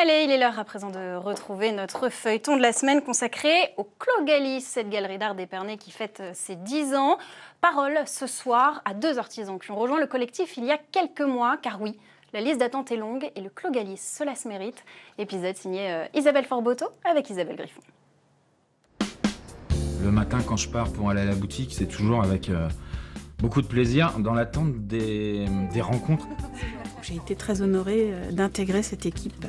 Allez, il est l'heure à présent de retrouver notre feuilleton de la semaine consacré au Clogalis, cette galerie d'art d'Épernay qui fête ses 10 ans. Parole ce soir à 2 artisans qui ont rejoint le collectif il y a quelques mois, car oui, la liste d'attente est longue et le Clogalis, cela se mérite. Épisode signé Isabelle Forboto avec Isabelle Griffon. Le matin, quand je pars pour aller à la boutique, c'est toujours avec beaucoup de plaisir, dans l'attente des rencontres. J'ai été très honorée d'intégrer cette équipe.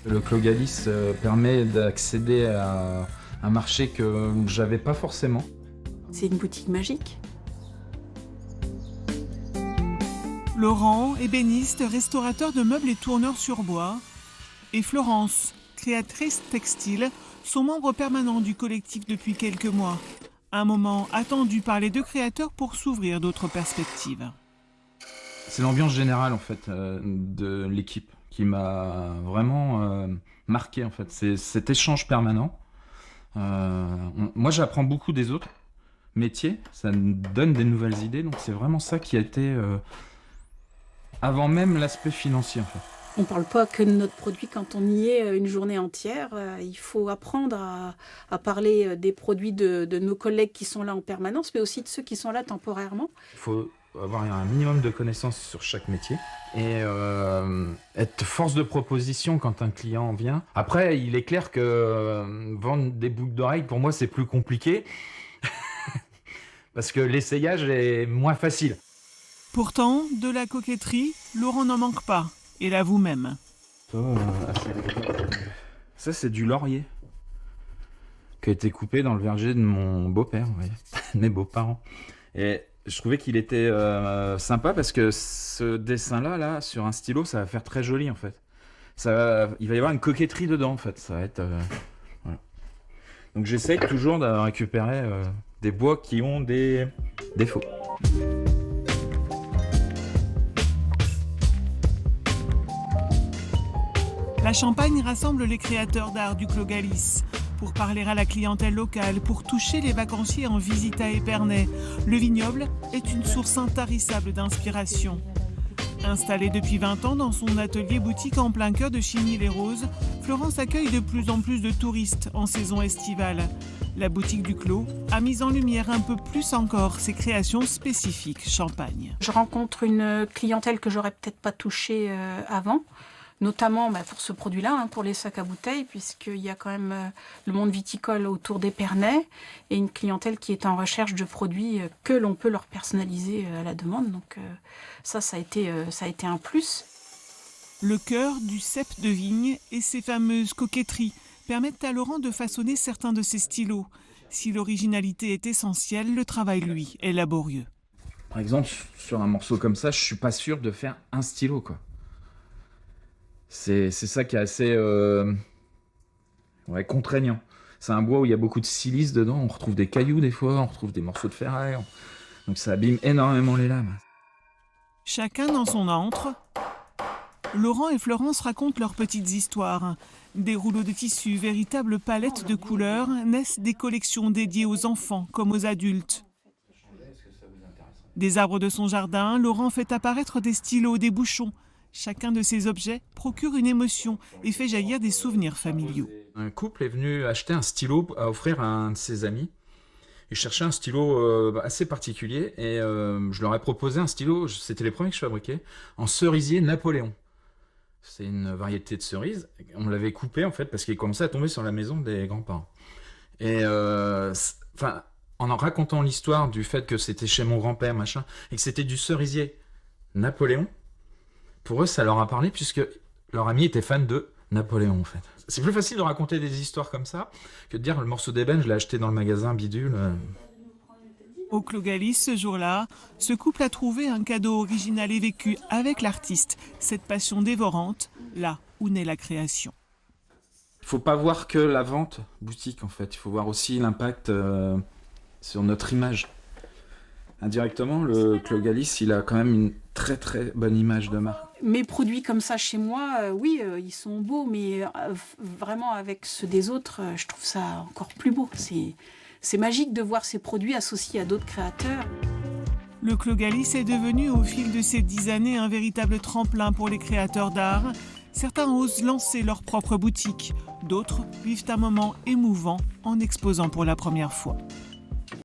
Le Clogalis permet d'accéder à un marché que j'avais pas forcément. C'est une boutique magique. Laurent, ébéniste, restaurateur de meubles et tourneur sur bois. Et Florence, créatrice textile, sont membres permanents du collectif depuis quelques mois. Un moment attendu par les 2 créateurs pour s'ouvrir d'autres perspectives. C'est l'ambiance générale en fait de l'équipe qui m'a vraiment marqué en fait. C'est cet échange permanent. Moi j'apprends beaucoup des autres métiers, ça me donne des nouvelles idées, donc c'est vraiment ça qui a été avant même l'aspect financier en fait. On ne parle pas que de notre produit quand on y est une journée entière. Il faut apprendre à parler des produits de nos collègues qui sont là en permanence, mais aussi de ceux qui sont là temporairement. Il faut avoir un minimum de connaissances sur chaque métier et être force de proposition quand un client vient. Après, il est clair que vendre des boucles d'oreilles, pour moi, c'est plus compliqué parce que l'essayage est moins facile. Pourtant, de la coquetterie, Laurent n'en manque pas. Et là, vous-même. Ça, c'est du laurier qui a été coupé dans le verger de mon beau-père, vous voyez, mes beaux-parents. Et je trouvais qu'il était sympa parce que ce dessin-là, là, sur un stylo, ça va faire très joli en fait. Il va y avoir une coquetterie dedans en fait. Ça va être, voilà. Donc j'essaye toujours de récupérer des bois qui ont des défauts. La Champagne rassemble les créateurs d'art du Clogalis. Pour parler à la clientèle locale, pour toucher les vacanciers en visite à Épernay, le vignoble est une source intarissable d'inspiration. Installée depuis 20 ans dans son atelier-boutique en plein cœur de Chigny-les-Roses, Florence accueille de plus en plus de touristes en saison estivale. La boutique du Clos a mis en lumière un peu plus encore ses créations spécifiques Champagne. Je rencontre une clientèle que j'aurais peut-être pas touchée avant. Notamment pour ce produit-là, pour les sacs à bouteilles, puisqu'il y a quand même le monde viticole autour d'Épernay et une clientèle qui est en recherche de produits que l'on peut leur personnaliser à la demande. Donc ça a été un plus. Le cœur du cep de vigne et ses fameuses coquetteries permettent à Laurent de façonner certains de ses stylos. Si l'originalité est essentielle, le travail, lui, est laborieux. Par exemple, sur un morceau comme ça, je suis pas sûr de faire un stylo, quoi. C'est ça qui est assez contraignant. C'est un bois où il y a beaucoup de silice dedans, on retrouve des cailloux des fois, on retrouve des morceaux de ferraille. Donc ça abîme énormément les lames. Chacun dans son antre, Laurent et Florence racontent leurs petites histoires. Des rouleaux de tissu, véritables palettes de couleurs, naissent des collections dédiées aux enfants comme aux adultes. Des arbres de son jardin, Laurent fait apparaître des stylos, des bouchons. Chacun de ces objets procure une émotion et fait jaillir des souvenirs familiaux. Un couple est venu acheter un stylo à offrir à un de ses amis. Ils cherchaient un stylo assez particulier et je leur ai proposé un stylo, c'était les premiers que je fabriquais, en cerisier Napoléon. C'est une variété de cerise. On l'avait coupé en fait parce qu'il commençait à tomber sur la maison des grands-parents. Et en racontant l'histoire du fait que c'était chez mon grand-père, machin, et que c'était du cerisier Napoléon, pour eux, ça leur a parlé puisque leur ami était fan de Napoléon, en fait. C'est plus facile de raconter des histoires comme ça que de dire le morceau d'ébène, je l'ai acheté dans le magasin bidule. Au Clogalis, ce jour-là, ce couple a trouvé un cadeau original et vécu avec l'artiste, cette passion dévorante, là où naît la création. Il ne faut pas voir que la vente boutique, en fait. Il faut voir aussi l'impact sur notre image. Indirectement, le Clogalis, il a quand même une très très bonne image de marque. Mes produits comme ça chez moi, ils sont beaux, mais vraiment avec ceux des autres, je trouve ça encore plus beau. C'est magique de voir ces produits associés à d'autres créateurs. Le Clogalis est devenu au fil de ces 10 années un véritable tremplin pour les créateurs d'art. Certains osent lancer leur propre boutique, d'autres vivent un moment émouvant en exposant pour la première fois.